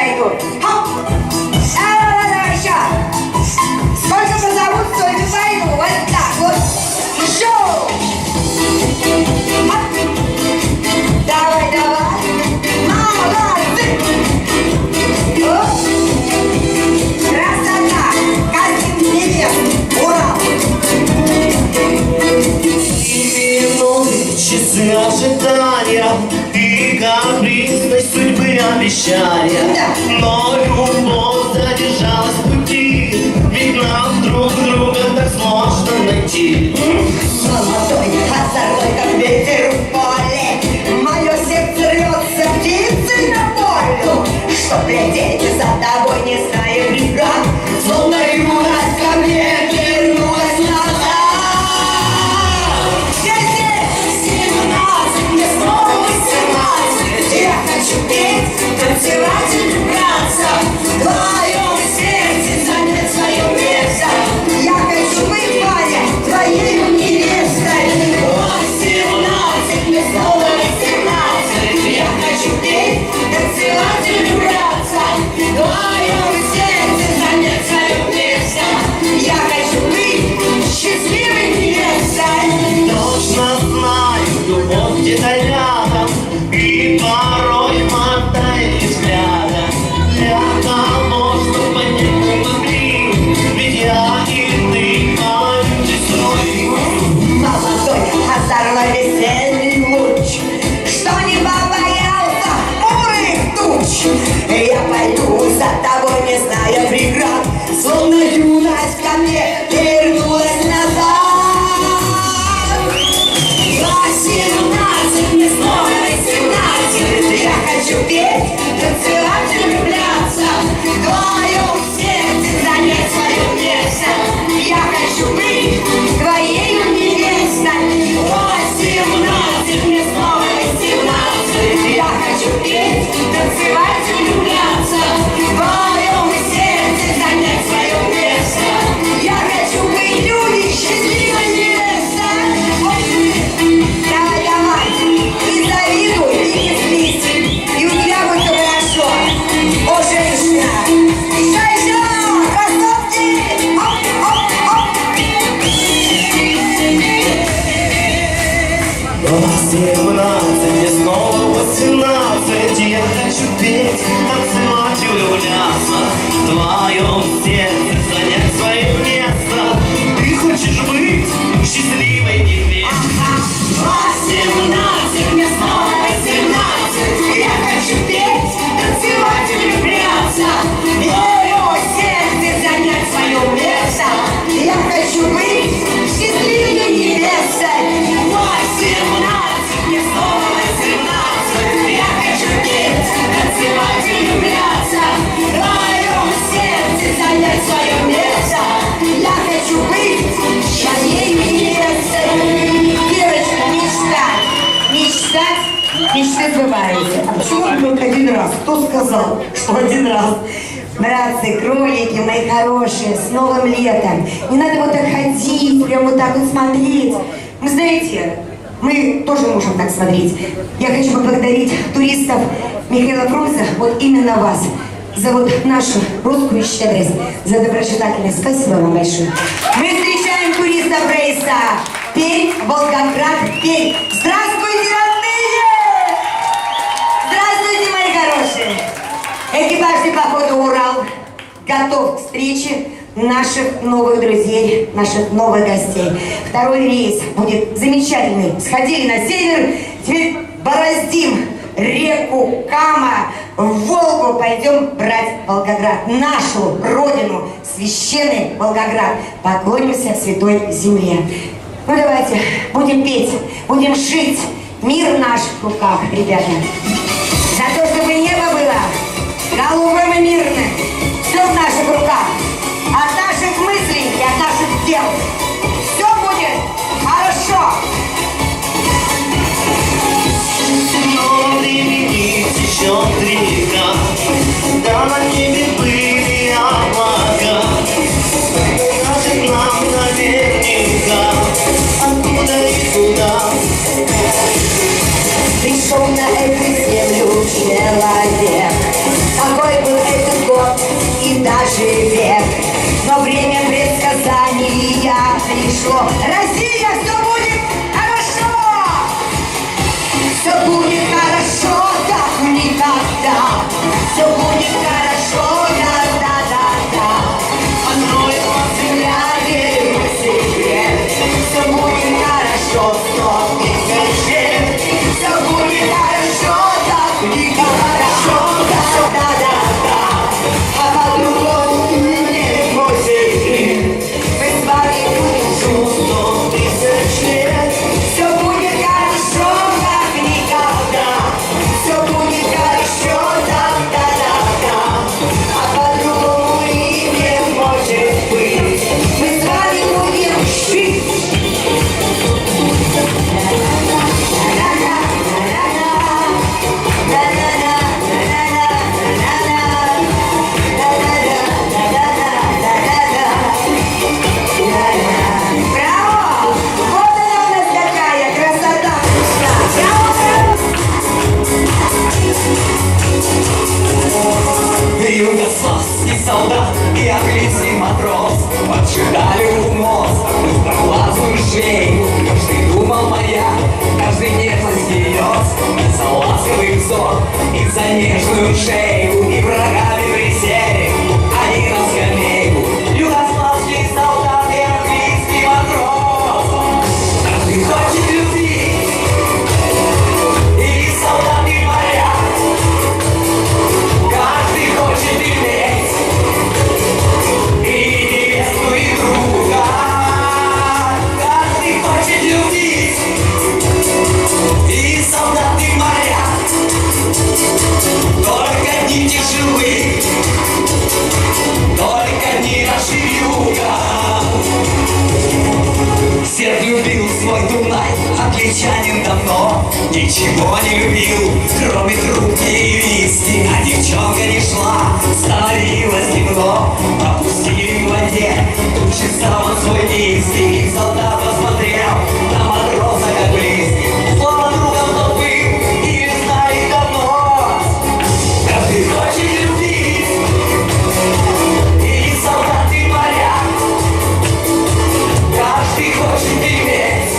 пойду. Хоп! Давай, еще. Сколько позовут, столько пойду. Вот так вот. Еще. Хоп! Давай, давай. Молодцы. Оп. Красота. Кастинг невест. Ура. Часы ожидания и капризной судьбы обещания, но любовь задержалась в пути, ведь нам друг друга так сложно найти. Молодой, озорной, как ветер в поле, мое сердце рвется птицей на волю, чтоб лететь за тобой, не зная преград, словно юность ко мне вернулась назад. Я хочу петь, танцевать и влюбляться, в твоем сердце занять свое место. Я хочу быть, Ваня, твоей невестой. 18, мне снова 18. Я хочу петь, танцевать и влюбляться, в твоем сердце занять свое место. Я хочу быть счастливой невестой. Точно знаю, любовь где-то рядом, и порой мотает взгляда. Для того, чтобы понять не могли, ведь я и ты пою весной. Молодой, озорной весенний луч, что не побоялся бурых туч. Я пойду за тобой, не зная преград, словно юность ко мне вернулась назад. 18, мне снова 18. Я хочу петь, танцевать и влюбляться, в твоем сердце занять свое место. Я хочу быть твоей невестой. 18, мне снова 18. Я хочу петь, танцевать и влюбляться, в твоем сердце занять свое место. Я хочу быть Юлей, счастливой невестой. Давай, давай, не завидуй и не злись, и у тебя будет все хорошо. О, женщина, еще, красотки! Оп, оп, оп! 18, мне снова 18. Я хочу петь, танцевать и влюбляться, в твоем сердце занять свое место. Ты хочешь быть счастливой невестой. 18, мне снова 18. Я хочу петь, танцевать и влюбляться, в твое сердце занять свое место. Я хочу быть счастливой невестой. 18, мне снова 18. Я хочу петь, танцевать и влюбляться, в твоем сердце занять свое место. Я хочу быть твоей невестой. Девочка, мечтать, мечты сбываются. А почему только один раз? Кто сказал, что один раз? Братцы, кролики мои хорошие, с новым летом. Не надо вот так ходить, прям вот так вот смотреть. Вы знаете, мы тоже можем так смотреть. Я хочу поблагодарить туристов Михаила Фрунзе, вот именно вас, за вот нашу русскую щедрость, за доброжелательность. Спасибо вам большое. Мы встречаем туристов рейса Пермь, Волгоград, Пермь. Здравствуйте, родные! Здравствуйте, мои хорошие! Экипаж теплохода «Урал» готов к встрече наших новых друзей, наших новых гостей. Второй рейс будет замечательный. Сходили на север, теперь бороздим реку Кама, в Волгу пойдем брать Волгоград, нашу родину, священный Волгоград. Поклонимся святой земле. Ну давайте, будем петь, будем жить. Мир в наших руках, ребята. За то, чтобы небо было голубым и мирным. Все в наших руках. От наших мыслей и от наших дел. Все будет хорошо. Но времени течет река, да на небе были облака. Скажет нам наверняка, откуда и куда. Пришел на эту землю человек, какой был наши век. Но время предсказания пришло. Россия, все будет хорошо! Все будет хорошо, как никогда. Все будет хорошо, да-да-да-да. Откроет вам взгляды в секрет. Все будет хорошо, 100 тысяч лет. Все будет хорошо, так никогда. Хорошо, да-да-да-да. А по-другому не мой секрет. Мы с вами будем жить 100 тысяч лет. Все будет хорошо, как никогда. Все будет хорошо, да-да-да-да. А по-другому и не может быть. Мы с вами будем жить. Браво! Вот она у нас какая красота пришла. Браво! Югославский солдат и английский матрос поджидали у моста быстроглазую шею. Каждый думал моя, каждый нежно смеется за ласковый взор и за нежную шею. И врагами присели они на скамейку. Югославский солдат и английский матрос. Каждый хочет любить, и солдат, и моряк. Каждый хочет иметь и невесту, и друга. Каждый хочет любить, и солдат, и моряк. Только не тяжелые, только не наши юга. Серб любил свой Дунай, англичанин давно ничего не любил, кроме трубки и виски. А девчонка не шла, становилось темно, опустили в воде, тут чесал он свой диски. И солдат посмотрел на матроса как близкий, словно другом тот был и знает давно. Каждый хочет любить, и солдат, и моряк. Каждый хочет иметь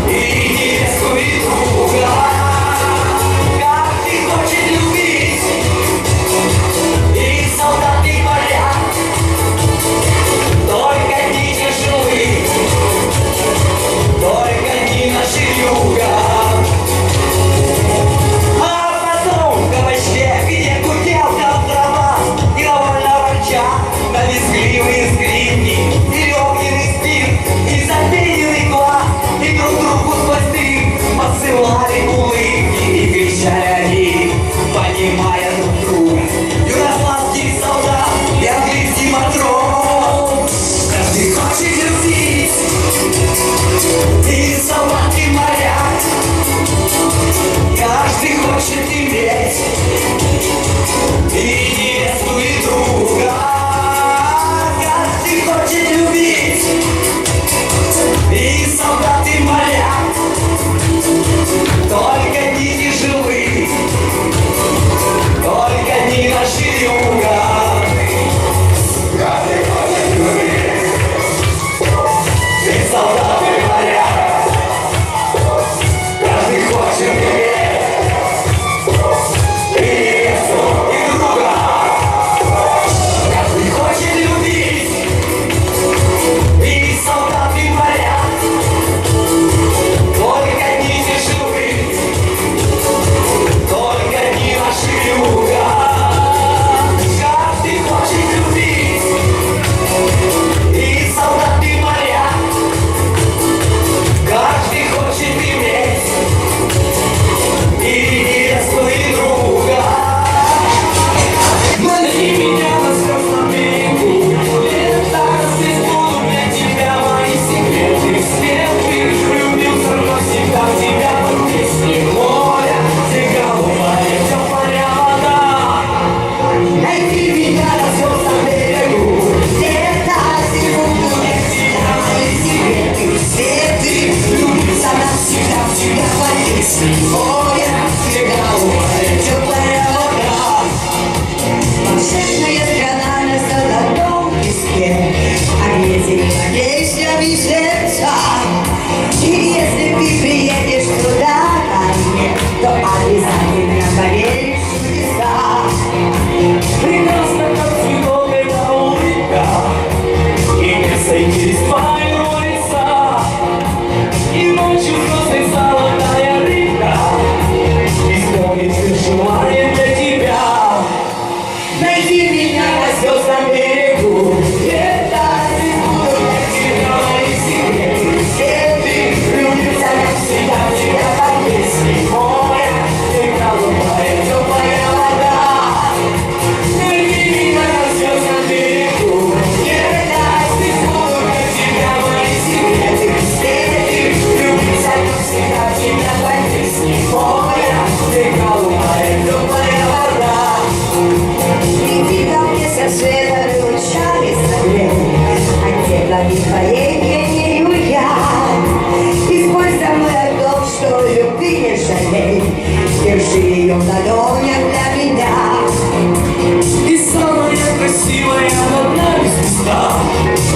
и невесту, и друга. Каждый хочет любить, и солдат, и моряк. Только не тяжелый, Обязательно поверишь в чудеса. Прекрасно, как цветок, эта улыбка, и не сойти с твоего лица. И ночью звездной золотая рыбка исполнит все желания для тебя. Найди меня на звездном берегу. Это не буду для тебя мои секреты. Секреты любятся навсегда, тебя как песни. Моя, ты голубая, теплая вода. Найди меня на звездном берегу. Это не буду для тебя мои секреты. Секреты любятся навсегда, тебя как песни. Моя, ты голубая, теплая вода. Иди ко мне со светлыми лучами согрей, от теплоты твоей пению я. И спой со мной о том, что любви не жалей, держи ее в ладонях для меня. И самая красивая над нами звезда,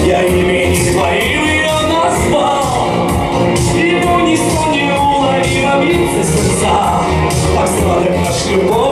я именем твоим ее назвал. Ему не уловимо бьется сердца, так сладок наш любовь.